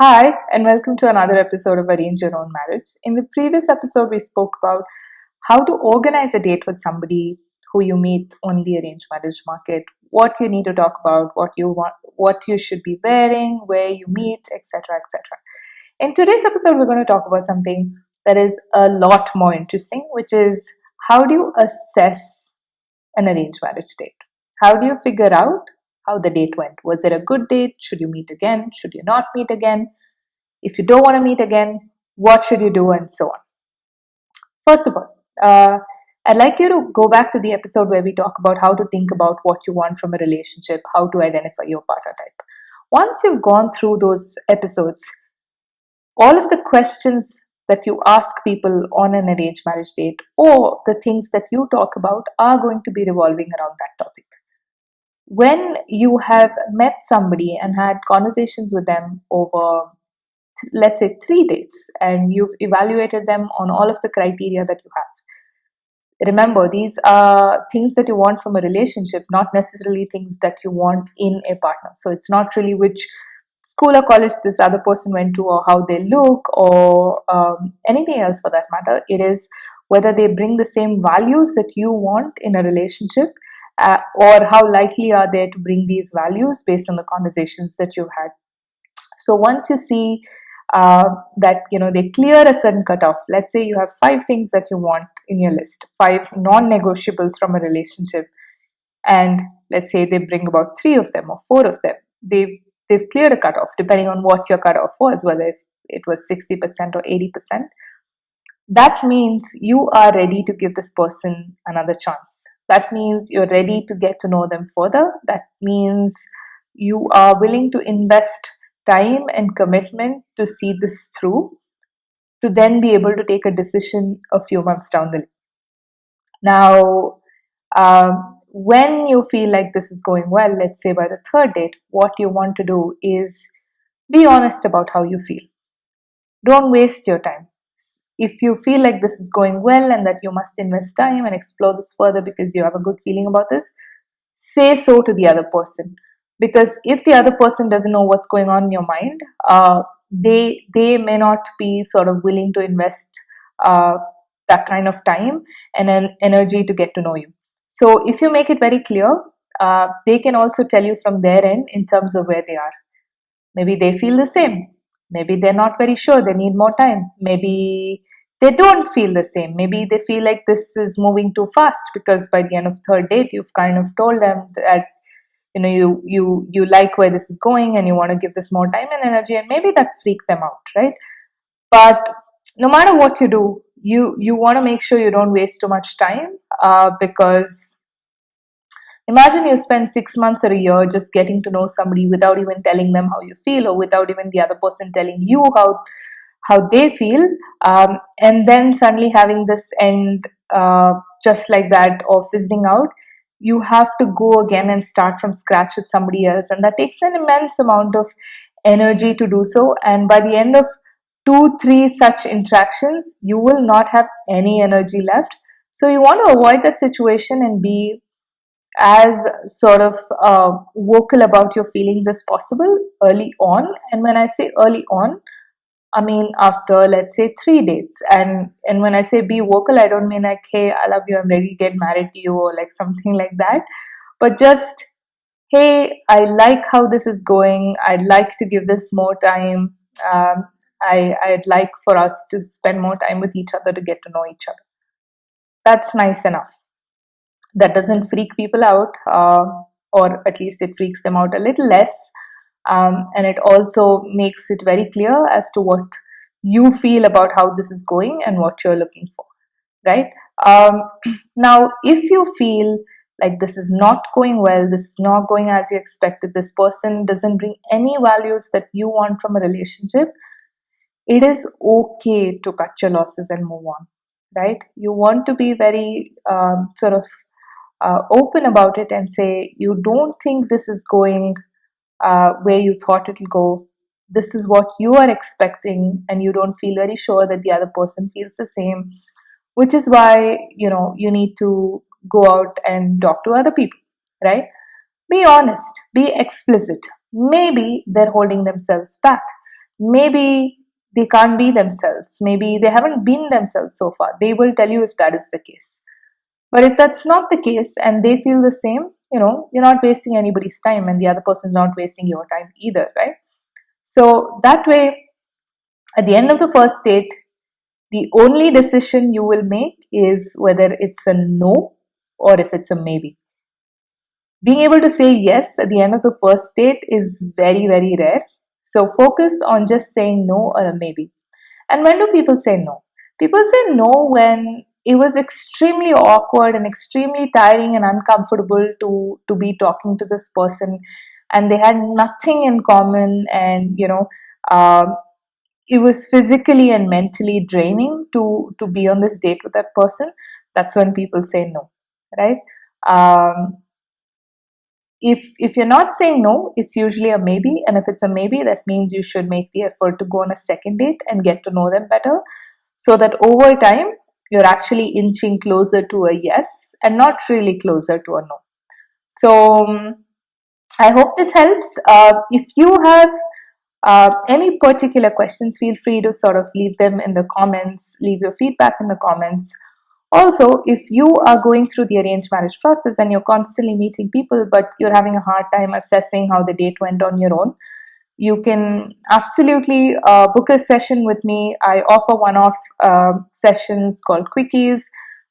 Hi, and welcome to another episode of Arrange Your Own Marriage. In the previous episode, we spoke about how to organize a date with somebody who you meet on the arranged marriage market, what you need to talk about, what you want, what you should be wearing, where you meet, etc., etc. In today's episode, we're going to talk about something that is a lot more interesting, which is how do you assess an arranged marriage date? How do you figure out how the date went? Was it a good date? Should you meet again? Should you not meet again? If you don't want to meet again, what should you do? And so on. First of all, I'd like you to go back to the episode where we talk about how to think about what you want from a relationship, how to identify your partner type. Once you've gone through those episodes, all of the questions that you ask people on an arranged marriage date or the things that you talk about are going to be revolving around that topic. When you have met somebody and had conversations with them over, let's say, 3 dates, and you've evaluated them on all of the criteria that you have, remember, these are things that you want from a relationship, not necessarily things that you want in a partner. So it's not really which school or college this other person went to or how they look or anything else for that matter. It is whether they bring the same values that you want in a relationship, or how likely are they to bring these values based on the conversations that you've had. So once you see that they clear a certain cutoff, let's say you have 5 things that you want in your list, 5 non-negotiables from a relationship, and let's say they bring about 3 of them or 4 of them, they've cleared a cutoff depending on what your cutoff was, whether it was 60% or 80%. That means you are ready to give this person another chance. That means you're ready to get to know them further. That means you are willing to invest time and commitment to see this through, to then be able to take a decision a few months down the line. Now, when you feel like this is going well, let's say by the 3rd date, what you want to do is be honest about how you feel. Don't waste your time. If you feel like this is going well and that you must invest time and explore this further because you have a good feeling about this, say so to the other person. Because if the other person doesn't know what's going on in your mind, they may not be sort of willing to invest uh, that kind of time and energy to get to know you. So if you make it very clear, they can also tell you from their end in terms of where they are. Maybe they feel the same. Maybe they're not very sure. They need more time. Maybe they don't feel the same. Maybe they feel like this is moving too fast because by the end of 3rd date, you've kind of told them that you like where this is going and you want to give this more time and energy, and maybe that freaks them out, right? But no matter what you do, you want to make sure you don't waste too much time, because imagine you spend 6 months or a year just getting to know somebody without even telling them how you feel, or without even the other person telling you how they feel, and then suddenly having this end just like that or fizzling out. You have to go again and start from scratch with somebody else, and that takes an immense amount of energy to do so. And by the end of 2 3 such interactions, you will not have any energy left. So you want to avoid that situation and be as sort of vocal about your feelings as possible early on. And when I say early on, I mean after, let's say, 3 dates. And when I say be vocal, I don't mean like, hey, I love you, I'm ready to get married to you, or like something like that. But just, hey, I like how this is going. I'd like to give this more time. I'd like for us to spend more time with each other to get to know each other. That's nice enough. That doesn't freak people out, or at least it freaks them out a little less. And it also makes it very clear as to what you feel about how this is going and what you're looking for, right? Um, Now, if you feel like this is not going well, this is not going as you expected, this person doesn't bring any values that you want from a relationship, it is okay to cut your losses and move on, right? You want to be very sort of open about it and say, you don't think this is going where you thought it'll go. This is what you are expecting, and you don't feel very sure that the other person feels the same, which is why you need to go out and talk to other people, right? Be honest, be explicit. Maybe they're holding themselves back. maybe they can't be themselves. Maybe they haven't been themselves so far. They will tell you if that is the case. But if that's not the case and they feel the same, you're not wasting anybody's time and the other person's not wasting your time either, right? So that way, at the end of the first date, the only decision you will make is whether it's a no or if it's a maybe. Being able to say yes at the end of the first date is very, very rare. So focus on just saying no or a maybe. And when do people say no? People say no when it was extremely awkward and extremely tiring and uncomfortable to be talking to this person, and they had nothing in common, and um, it was physically and mentally draining to be on this date with that person. That's when people say no, right? Um, if you're not saying no, it's usually a maybe, and if it's a maybe, that means you should make the effort to go on a second date and get to know them better, so that over time you're actually inching closer to a yes and not really closer to a no. So I hope this helps. If you have any particular questions, feel free to sort of leave them in the comments, leave your feedback in the comments. Also, if you are going through the arranged marriage process and you're constantly meeting people, but you're having a hard time assessing how the date went on your own, you can absolutely book a session with me. I offer one-off sessions called quickies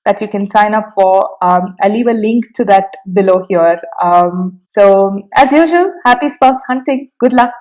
that you can sign up for. I'll leave a link to that below here. So, as usual, happy spouse hunting. Good luck.